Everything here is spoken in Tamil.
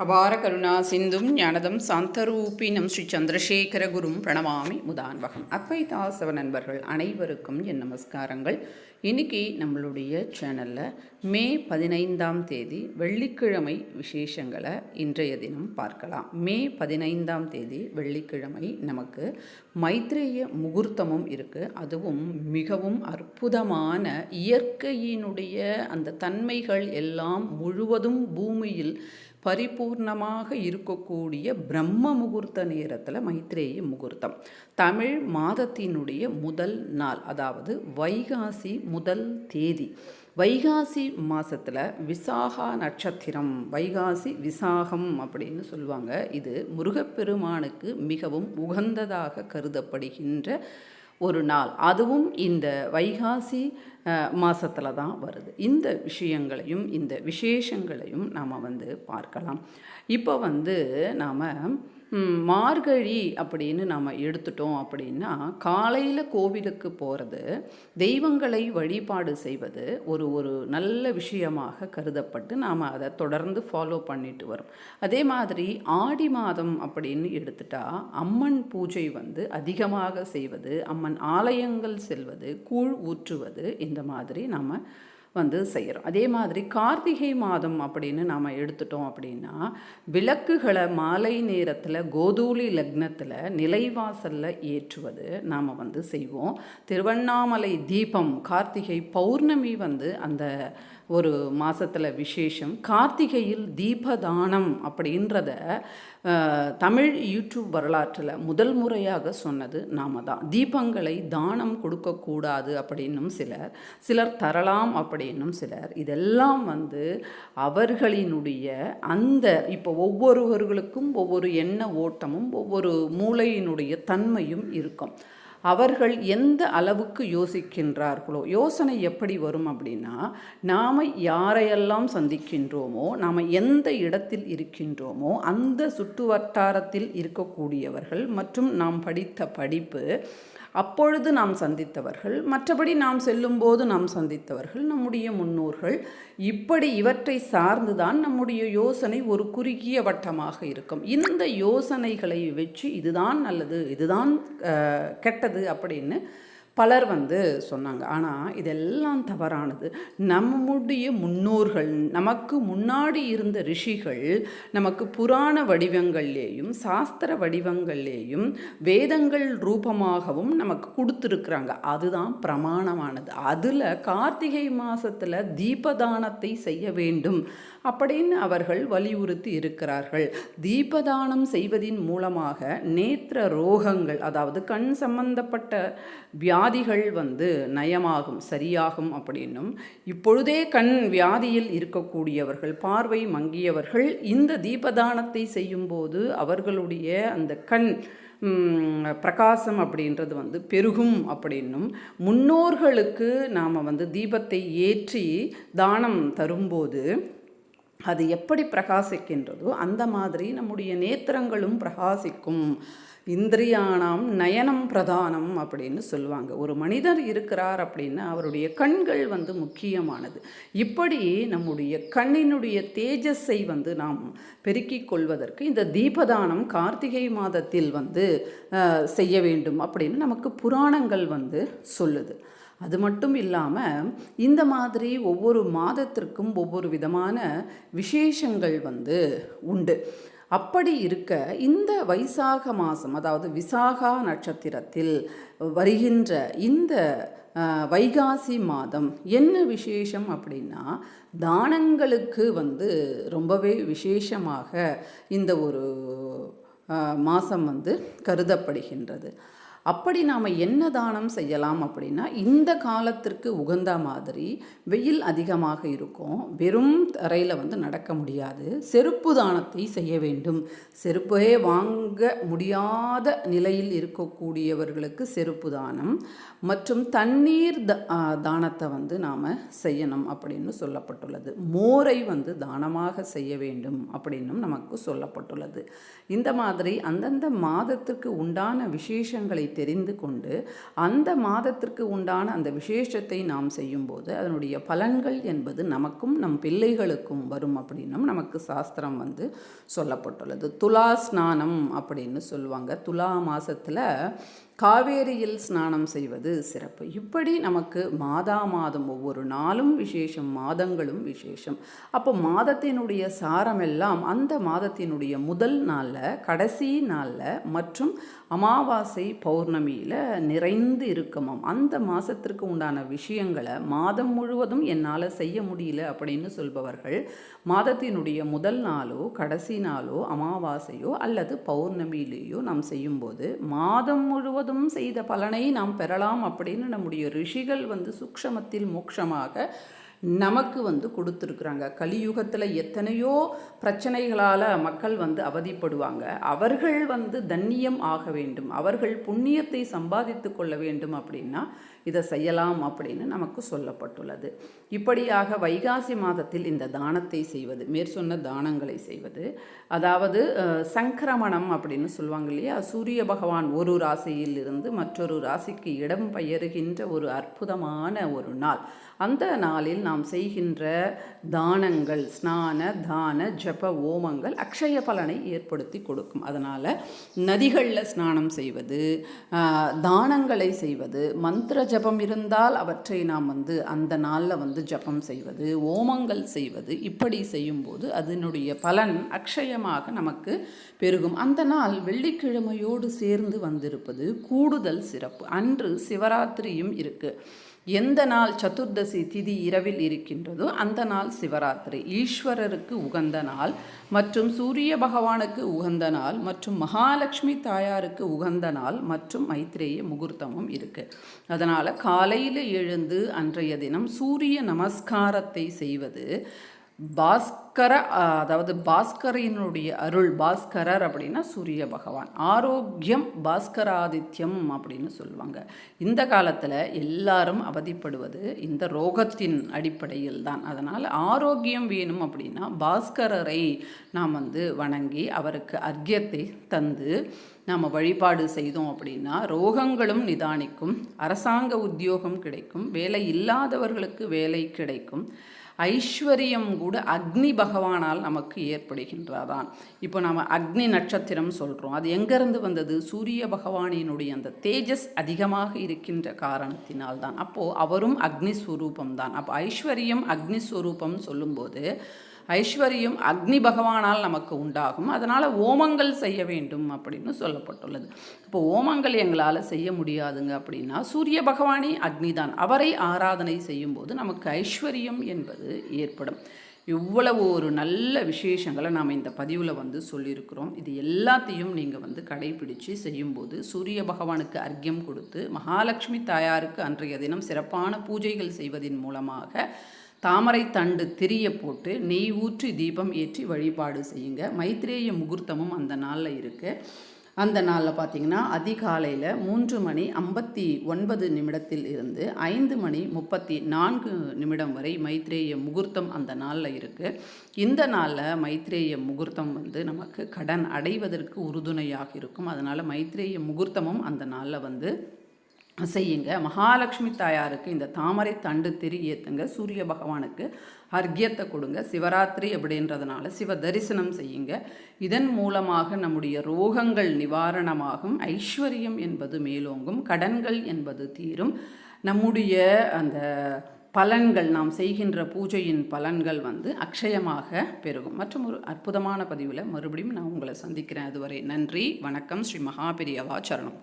அபார கருணா சிந்தும் ஞானதம் சாந்தரூபினம் ஸ்ரீ சந்திரசேகர குரும் பிரணமாமி முதான்வகம். அத்வைதாசவ நண்பர்கள் அனைவருக்கும் என் நமஸ்காரங்கள். இன்றைக்கி நம்மளுடைய சேனலில் மே 15ஆம் தேதி வெள்ளிக்கிழமை விசேஷங்களை இன்றைய தினம் பார்க்கலாம். மே 15ஆம் தேதி வெள்ளிக்கிழமை நமக்கு மைத்ரேய முகூர்த்தமும் இருக்குது. அதுவும் மிகவும் அற்புதமான இயற்கையினுடைய அந்த தன்மைகள் எல்லாம் முழுவதும் பூமியில் பரிபூர்ணமாக இருக்கக்கூடிய பிரம்ம முகூர்த்த நேரத்தில் மைத்ரேய முகூர்த்தம். தமிழ் மாதத்தினுடைய முதல் நாள், அதாவது வைகாசி முதல் தேதி. வைகாசி மாதத்தில் விசாகா நட்சத்திரம், வைகாசி விசாகம் அப்படின்னு சொல்லுவாங்க. இது முருகப்பெருமானுக்கு மிகவும் உகந்ததாக கருதப்படுகின்ற ஒரு நாள். அதுவும் இந்த வைகாசி மாதத்தில் தான் வருது. இந்த விஷயங்களையும் இந்த விசேஷங்களையும் நாம் பார்க்கலாம். இப்போ நாம் மார்கழி அப்படின்னு நாம் எடுத்துட்டோம் அப்படின்னா, காலையில் கோவிலுக்கு போகிறது, தெய்வங்களை வழிபாடு செய்வது ஒரு நல்ல விஷயமாக கருதப்பட்டு நாம் அதை தொடர்ந்து ஃபாலோ பண்ணிட்டு வரோம். அதே மாதிரி ஆடி மாதம் அப்படின்னு எடுத்துட்டா அம்மன் பூஜை அதிகமாக செய்வது, அம்மன் ஆலயங்கள் செல்வது, கூழ் ஊற்றுவது, இந்த மாதிரி நாம் செய்கிறோம். அதே மாதிரி கார்த்திகை மாதம் அப்படின்னு நாம் எடுத்துட்டோம் அப்படின்னா, விளக்குகளை மாலை நேரத்தில் கோதூளி லக்னத்தில் நிலைவாசலில் ஏற்றுவது நாம் செய்வோம். திருவண்ணாமலை தீபம், கார்த்திகை பௌர்ணமி அந்த ஒரு மாதத்தில் விசேஷம். கார்த்திகையில் தீபதானம் அப்படின்றத தமிழ் யூடியூப் வரலாற்றில் முதல் முறையாக சொன்னது நாம தான். தீபங்களை தானம் கொடுக்கக்கூடாது அப்படின்னும் சிலர் தரலாம் அப்படின்னும் சிலர். இதெல்லாம் அவர்களினுடைய அந்த இப்போ ஒவ்வொருவர்களுக்கும் ஒவ்வொரு எண்ண ஓட்டமும் ஒவ்வொரு மூளையினுடைய தன்மையும் இருக்கும். அவர்கள் எந்த அளவுக்கு யோசிக்கின்றார்களோ, யோசனை எப்படி வரும் அப்படின்னா, நாம் யாரையெல்லாம் சந்திக்கின்றோமோ, நாம் எந்த இடத்தில் இருக்கின்றோமோ அந்த சுற்று வட்டாரத்தில் இருக்கக்கூடியவர்கள் மற்றும் நாம் படித்த படிப்பு, அப்பொழுது நாம் சந்தித்தவர்கள், மற்றபடி நாம் செல்லும்போது நாம் சந்தித்தவர்கள், நம்முடைய முன்னோர்கள், இப்படி இவற்றை சார்ந்துதான் நம்முடைய யோசனை ஒரு குறுகிய வட்டமாக இருக்கும். இந்த யோசனைகளை வச்சு இதுதான் நல்லது, இதுதான் கெட்டது அப்படின்னு பலர் சொன்னாங்க. ஆனால் இதெல்லாம் தவறானது. நம்முடைய முன்னோர்கள், நமக்கு முன்னாடி இருந்த ரிஷிகள் நமக்கு புராண வடிவங்கள்லேயும் சாஸ்திர வடிவங்கள்லேயும் வேதங்கள் ரூபமாகவும் நமக்கு கொடுத்துருக்குறாங்க. அதுதான் பிரமாணமானது. அதில் கார்த்திகை மாதத்தில் தீபதானத்தை செய்ய வேண்டும் அப்படின்னு அவர்கள் வலியுறுத்தி இருக்கிறார்கள். தீபதானம் செய்வதின் மூலமாக நேத்திர ரோகங்கள், அதாவது கண் சம்பந்தப்பட்ட வியாதிகள் நயமாகும், சரியாகும் அப்படின்னும், இப்பொழுதே கண் வியாதியில் இருக்கக்கூடியவர்கள், பார்வை மங்கியவர்கள் இந்த தீபதானத்தை செய்யும்போது அவர்களுடைய அந்த கண் பிரகாசம் அப்படின்றது பெருகும் அப்படின்னும், முன்னோர்களுக்கு நாம் தீபத்தை ஏற்றி தானம் தரும்போது அது எப்படி பிரகாசிக்கின்றதோ அந்த மாதிரி நம்முடைய நேத்திரங்களும் பிரகாசிக்கும். இந்திரியானாம் நயனம் பிரதானம் அப்படின்னு சொல்லுவாங்க. ஒரு மனிதர் இருக்கிறார் அப்படின்னா அவருடைய கண்கள் முக்கியமானது. இப்படி நம்முடைய கண்ணினுடைய தேஜஸை நாம் பெருக்கிக் கொள்வதற்கு இந்த தீபதானம் கார்த்திகை மாதத்தில் செய்ய வேண்டும் அப்படின்னு நமக்கு புராணங்கள் சொல்லுது. அது மட்டும் இல்லாமல் இந்த மாதிரி ஒவ்வொரு மாதத்திற்கும் ஒவ்வொரு விதமான விசேஷங்கள் உண்டு. அப்படி இருக்க இந்த வைசாக மாதம், அதாவது விசாகா நட்சத்திரத்தில் வருகின்ற இந்த வைகாசி மாதம் என்ன விசேஷம் அப்படின்னா, தானங்களுக்கு ரொம்பவே விசேஷமாக இந்த ஒரு மாதம் கருதப்படுகின்றது. அப்படி நாம் என்ன தானம் செய்யலாம் அப்படின்னா, இந்த காலத்திற்கு உகந்த மாதிரி வெயில் அதிகமாக இருக்கும், வெறும் தரையில் நடக்க முடியாது, செருப்பு தானத்தை செய்ய வேண்டும். செருப்பே வாங்க முடியாத நிலையில் இருக்கக்கூடியவர்களுக்கு செருப்பு தானம் மற்றும் தண்ணீர் தானத்தை நாம் செய்யணும் அப்படின்னு சொல்லப்பட்டுள்ளது. மோரை தானமாக செய்ய வேண்டும் அப்படின்னும் நமக்கு சொல்லப்பட்டுள்ளது. இந்த மாதிரி அந்தந்த மாதத்திற்கு உண்டான விசேஷங்களை தெரிந்து கொண்டு அந்த மாதத்திற்கு உண்டான அந்த விசேஷத்தை நாம் செய்யும்போது அதனுடைய பலன்கள் என்பது நமக்கும் நம் பிள்ளைகளுக்கும் வரும் அப்படின்னும் நமக்கு சாஸ்திரம் வந்து சொல்லப்பட்டுள்ளது. துலா ஸ்நானம் அப்படின்னு சொல்லுவாங்க. துலா மாதத்தில் காவேரியில் ஸ்நானம் செய்வது சிறப்பு. இப்படி நமக்கு மாதம் ஒவ்வொரு நாளும் விசேஷம், மாதங்களும் விசேஷம். அப்போ மாதத்தினுடைய சாரமெல்லாம் அந்த மாதத்தினுடைய முதல் நாளில், கடைசி நாளில் மற்றும் அமாவாசை பௌர்ணமியில் நிறைந்து இருக்குமாம். அந்த மாதத்திற்கு உண்டான விஷயங்களை மாதம் முழுவதும் என்னால் செய்ய முடியல அப்படின்னு சொல்பவர்கள் மாதத்தினுடைய முதல் நாளோ கடைசி நாளோ அமாவாசையோ அல்லது பௌர்ணமியிலேயோ நாம் செய்யும்போது மாதம் முழுவதும் செய்த பலனை நாம் பெறலாம் அப்படின்னு நம்முடைய ரிஷிகள் வந்து சூக்ஷமத்தில் மோட்சமாக நமக்கு வந்து கொடுத்துருக்குறாங்க. கலியுகத்தில் எத்தனையோ பிரச்சனைகளால் மக்கள் வந்து அவதிப்படுவாங்க. அவர்கள் வந்து தன்னியம் ஆக வேண்டும், அவர்கள் புண்ணியத்தை சம்பாதித்து கொள்ள வேண்டும் அப்படின்னா இதை செய்யலாம் அப்படின்னு நமக்கு சொல்லப்பட்டுள்ளது. இப்படியாக வைகாசி மாதத்தில் இந்த தானத்தை செய்வது, மேற்சொன்ன தானங்களை செய்வது, அதாவது சங்கிரமணம் அப்படின்னு சொல்லுவாங்க இல்லையா, சூரிய பகவான் ஒரு ராசியில் இருந்து மற்றொரு ராசிக்கு இடம் பெயருகின்ற ஒரு அற்புதமான ஒரு நாள். அந்த நாளில் நாம் செய்கின்ற தானங்கள், ஸ்நான தான ஜப ஓமங்கள் அக்ஷய பலனை ஏற்படுத்தி கொடுக்கும். அதனால் நதிகளில் ஸ்நானம் செய்வது, தானங்களை செய்வது, மந்திர ஜபம் இருந்தால் அவற்றை நாம் வந்து அந்த நாளில் வந்து ஜபம் செய்வது, ஓமங்கள் செய்வது, இப்படி செய்யும்போது அதனுடைய பலன் அக்ஷயமாக நமக்கு பெருகும். அந்த நாள் வெள்ளிக்கிழமையோடு சேர்ந்து வந்திருப்பது கூடுதல் சிறப்பு. அன்று சிவராத்திரியும் இருக்குது. எந்த நாள் சதுர்தசி திதி இரவில் இருக்கின்றதோ அந்த நாள் சிவராத்திரி, ஈஸ்வரருக்கு உகந்த நாள் மற்றும் சூரிய பகவானுக்கு உகந்த நாள் மற்றும் மகாலட்சுமி தாயாருக்கு உகந்த நாள் மற்றும் மைத்ரேய முகூர்த்தமும் இருக்குது. அதனால் காலையில் எழுந்து அன்றைய தினம் சூரிய நமஸ்காரத்தை செய்வது, அதாவது பாஸ்கரினுடைய அருள், பாஸ்கரர் அப்படின்னா சூரிய பகவான், ஆரோக்கியம் பாஸ்கராதித்யம் அப்படின்னு சொல்லுவாங்க. இந்த காலத்தில் எல்லாரும் அவதிப்படுவது இந்த ரோகத்தின் அடிப்படையில் தான். அதனால் ஆரோக்கியம் வேணும் அப்படின்னா பாஸ்கரரை நாம் வந்து வணங்கி அவருக்கு அர்க்கியத்தை தந்து நாம் வழிபாடு செய்தோம் அப்படின்னா ரோகங்களும் நிதானிக்கும், அரசாங்க உத்தியோகம் கிடைக்கும், வேலை இல்லாதவர்களுக்கு வேலை கிடைக்கும், ஐஸ்வர்யம் கூட அக்னி பகவானால் நமக்கு ஏற்படுகின்றதான். இப்போ நம்ம அக்னி நட்சத்திரம் சொல்கிறோம், அது எங்கேருந்து வந்தது? சூரிய பகவானினுடைய அந்த தேஜஸ் அதிகமாக இருக்கின்ற காரணத்தினால்தான். அப்போது அவரும் அக்னி ஸ்வரூபம்தான். அப்போ ஐஸ்வர்யம் அக்னி ஸ்வரூபம் சொல்லும்போது ஐஸ்வர்யம் அக்னி பகவானால் நமக்கு உண்டாகும். அதனால் ஓமங்கள் செய்ய வேண்டும் அப்படின்னு சொல்லப்பட்டுள்ளது. இப்போ ஓமங்கள் எங்களால் செய்ய முடியாதுங்க அப்படின்னா சூரிய பகவானே அக்னி தான், அவரை ஆராதனை செய்யும்போது நமக்கு ஐஸ்வர்யம் என்பது ஏற்படும். இவ்வளவு ஒரு நல்ல விசேஷங்களை நாம் இந்த பதிவில் வந்து சொல்லியிருக்கிறோம். இது எல்லாத்தையும் நீங்கள் வந்து கடைபிடித்து செய்யும்போது சூரிய பகவானுக்கு அர்க்கியம் கொடுத்து மகாலட்சுமி தாயாருக்கு அன்றைய தினம் சிறப்பான பூஜைகள் செய்வதன் மூலமாக தாமரை தண்டு திரிய போட்டு நெய் ஊற்றி தீபம் ஏற்றி வழிபாடு செய்யுங்க. மைத்ரேய முகூர்த்தமும் அந்த நாளில் இருக்குது. அந்த நாளில் பார்த்திங்கன்னா அதிகாலையில் 3:59 இருந்து 5:34 வரை மைத்ரேய முகூர்த்தம் அந்த நாளில் இருக்குது. இந்த நாளில் மைத்ரேய முகூர்த்தம் வந்து நமக்கு கடன் அடைவதற்கு உறுதுணையாக இருக்கும். அதனால் மைத்ரேய முகூர்த்தமும் அந்த நாளில் வந்து செய்யுங்க. மகாலட்சுமி தாயாருக்கு இந்த தாமரை தண்டு திரி ஏற்றுங்க, சூரிய பகவானுக்கு அர்க்கியத்தை கொடுங்க. சிவராத்திரி அப்படின்றதுனால சிவ தரிசனம் செய்யுங்க. இதன் மூலமாக நம்முடைய ரோகங்கள் நிவாரணமாகும், ஐஸ்வர்யம் என்பது மேலோங்கும், கடன்கள் என்பது தீரும். நம்முடைய அந்த பலன்கள், நாம் செய்கின்ற பூஜையின் பலன்கள் வந்து அக்ஷயமாக பெருகும். மற்றும் ஒரு அற்புதமான பதிவில் மறுபடியும் நான் உங்களை சந்திக்கிறேன். அதுவரை நன்றி, வணக்கம். ஸ்ரீ மகாபெரியவா சரணம்.